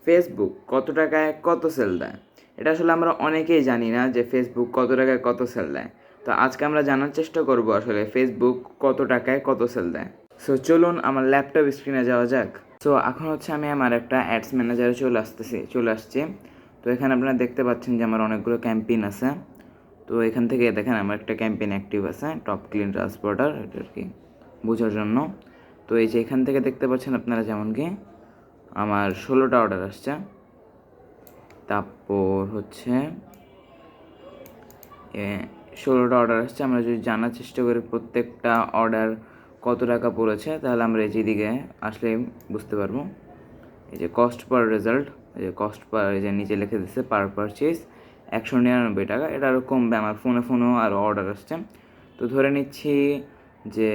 Facebook কত টাকায় কত সেল দেয়? এটা আসলে আমরা অনেকেই জানি না যে ফেসবুক কত টাকায় কত সেল দেয়। তো আজকে আমরা জানার চেষ্টা করব আসলে ফেসবুক কত টাকায় কত সেল দেয়। সো চলুন আমার ল্যাপটপ স্ক্রিনে যাওয়া যাক। সো এখন হচ্ছে আমি আমার একটা অ্যাডস ম্যানেজারে চলে আসছি। তো এখানে আপনারা দেখতে পাচ্ছেন যে আমার অনেকগুলো ক্যাম্পেইন আছে। তো এখান থেকে দেখেন আমার একটা ক্যাম্পেইন অ্যাক্টিভ আছে, টপ ক্লিন ট্রান্সপোর্টার, এটা আর কি বোঝার জন্য। তো এই যে এখান থেকে দেখতে পাচ্ছেন আপনারা যেমন কি আমার 16টা অর্ডার আসছে। তারপর হচ্ছে 16টা অর্ডার আসছে। আমরা যদি জানার চেষ্টা করি প্রত্যেকটা অর্ডার কত টাকা পড়েছে, তাহলে আমরা এই যেদিকে আসলে বুঝতে পারবো। এই যে কস্ট পার রেজাল্ট, এই যে কস্ট পার, এই যে নিচে লিখে দিচ্ছে পার পারচেজ 199 টাকা। এটা আরও কমবে, আমার ফোনেও আরও অর্ডার আসছে। তো ধরে নিচ্ছি যে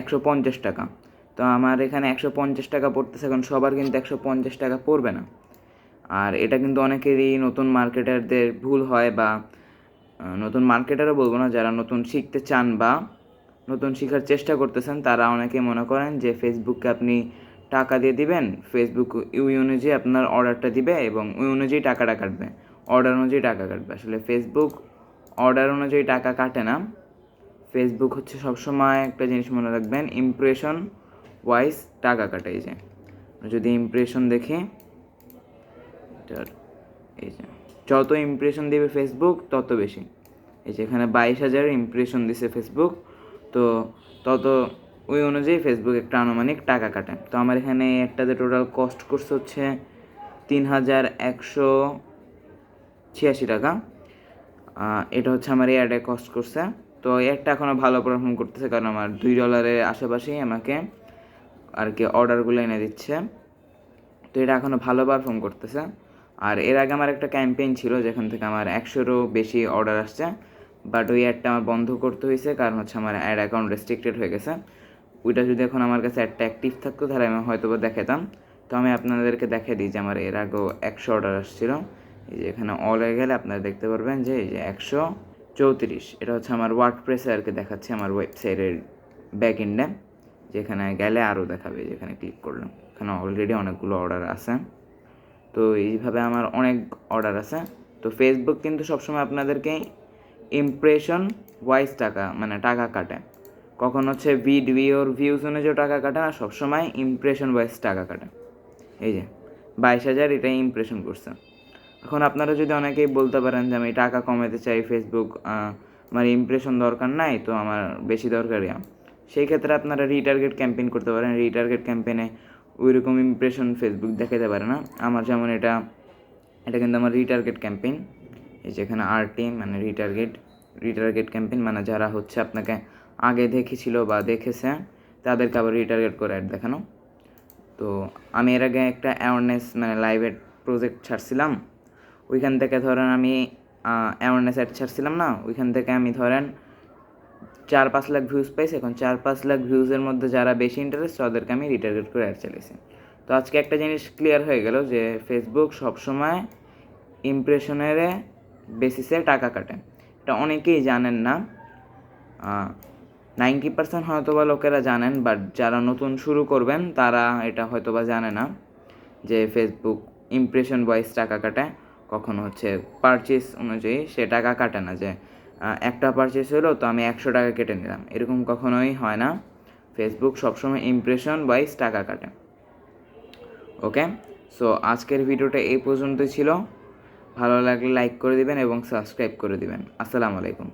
150 টাকা। তো আমার এখানে 150 টাকা পড়তেছে, এখন সবার কিন্তু 150 টাকা পড়বে না। আর এটা কিন্তু অনেকেরই নতুন মার্কেটারদের ভুল হয়, বা নতুন মার্কেটারও বলবো না, যারা নতুন শিখতে চান বা নতুন শেখার চেষ্টা করতেছেন, তারা অনেকে মনে করেন যে ফেসবুককে আপনি টাকা দিয়ে দিবেন, ফেসবুক ওই অনুযায়ী আপনার অর্ডারটা দিবে এবং ওই অনুযায়ী টাকাটা কাটবে, অর্ডার অনুযায়ী টাকা কাটবে। আসলে ফেসবুক অর্ডার অনুযায়ী টাকা কাটে না। ফেসবুক হচ্ছে সবসময় একটা জিনিস মনে রাখবেন, ইমপ্রেশন ওয়াইজ টাকা কাটে। এই যে যদি ইমপ্রেশন দেখি, এই যে যত ইমপ্রেশন দেবে ফেসবুক তত বেশি। এই যে এখানে 22,000 ইমপ্রেশন দিছে ফেসবুক, তো তত ওই অনুযায়ী ফেসবুক একটা আনুমানিক টাকা কাটে। তো আমার এখানে একটাতে টোটাল কস্ট করছে হচ্ছে 3,186 টাকা। এটা হচ্ছে আমার এই অ্যাডে কস্ট করছে। তো এই অ্যাডটা এখনও ভালো পারফর্ম করতেছে, কারণ আমার $2 আশেপাশেই আমাকে আর কি অর্ডারগুলো এনে দিচ্ছে। তো এটা এখনও ভালো পারফর্ম করতেছে। আর এর আগে আমার একটা ক্যাম্পেইন ছিল যেখান থেকে আমার 100-এরও বেশি অর্ডার আসছে, বাট ওই অ্যাডটা আমার বন্ধ করতে হয়েছে, কারণ হচ্ছে আমার অ্যাড অ্যাকাউন্ট রেস্ট্রিক্টেড হয়ে গেছে। ওইটা যদি এখন আমার কাছে অ্যাডটা অ্যাক্টিভ থাকতো তাহলে আমি হয়তো বা দেখাতাম। তো আমি আপনাদেরকে দেখিয়ে দিই যে আমার এর আগেও 100 অর্ডার আসছিলো। এই যে এখানে অল হয়ে গেলে আপনারা দেখতে পারবেন যে এই যে 134, এটা হচ্ছে আমার ওয়ার্ডপ্রেসে আর কি দেখাচ্ছে, আমার ওয়েবসাইটের ব্যাক এন্ডে। যেখানে গেলে আরও দেখাবে, যেখানে ক্লিক করলাম এখানে অলরেডি অনেকগুলো অর্ডার আছে। তো এইভাবে আমার অনেক অর্ডার আছে। তো ফেসবুক কিন্তু সবসময় আপনাদেরকে ইমপ্রেশন ওয়াইজ টাকা কাটে। কখন হচ্ছে ভিডিওর ভিউজ অনুযায়ী টাকা কাটে না, সবসময় ইমপ্রেশন ওয়াইজ টাকা কাটে। এই যে 22,000 এটাই ইমপ্রেশন করছে। এখন আপনারা যদি অনেকেই বলতে পারেন যে আমি টাকা কমাতে চাই, ফেসবুক আমার ইমপ্রেশন দরকার নাই, তো আমার বেশি দরকারই। সেই ক্ষেত্রে আপনারা রিটার্গেট ক্যাম্পেইন করতে পারেন। রিটার্গেট ক্যাম্পেইনে ওই রকম ইমপ্রেশন ফেসবুক দেখাতে পারে না। আমার যেমন এটা কিন্তু আমার রিটার্গেট ক্যাম্পেইন। এই যেখানে আরটি মানে রিটার্গেট ক্যাম্পেইন, মানে যারা হচ্ছে আপনাকে আগে দেখেছিল বা দেখেছে তাদেরকে আবার রিটার্গেট করে অ্যাড দেখানো। তো আমি এর আগে একটা অ্যাওয়ারনেস লাইভের প্রজেক্ট ছাড়ছিলাম, ওইখান থেকে ধরেন আমি অ্যাওয়ারনেস অ্যাড ছাড়ছিলাম না, ওইখান থেকে আমি ধরেন 4-5 লাখ ভিউজ পাইছি। এখন 4-5 লাখ ভিউজের মধ্যে যারা বেশি ইন্টারেস্ট তাদেরকে আমি রিটার্গেট করে অ্যাড চালিয়েছি। তো আজকে একটা জিনিস ক্লিয়ার হয়ে গেল যে ফেসবুক সবসময় ইমপ্রেশনের বেসিসে টাকা কাটে। এটা অনেকেই জানেন না, 90% হয়তো বা লোকেরা জানেন, বাট যারা নতুন শুরু করবেন তারা এটা হয়তো বা জানে না যে ফেসবুক ইমপ্রেশন ওয়াইজ টাকা কাটে। কখনো হচ্ছে পারচেস অনুযায়ী সে টাকা কাটে না, যে একটা পারচেস হলো তো আমি 100 টাকা কেটে নিলাম, এরকম কখনোই হয় না। ফেসবুক সবসময় ইমপ্রেশন ওয়াইজ টাকা কাটে। ওকে, সো আজকের ভিডিওটা এই পর্যন্তই ছিল। ভালো লাগলে লাইক করে দিবেন এবং সাবস্ক্রাইব করে দিবেন। আসসালামু আলাইকুম।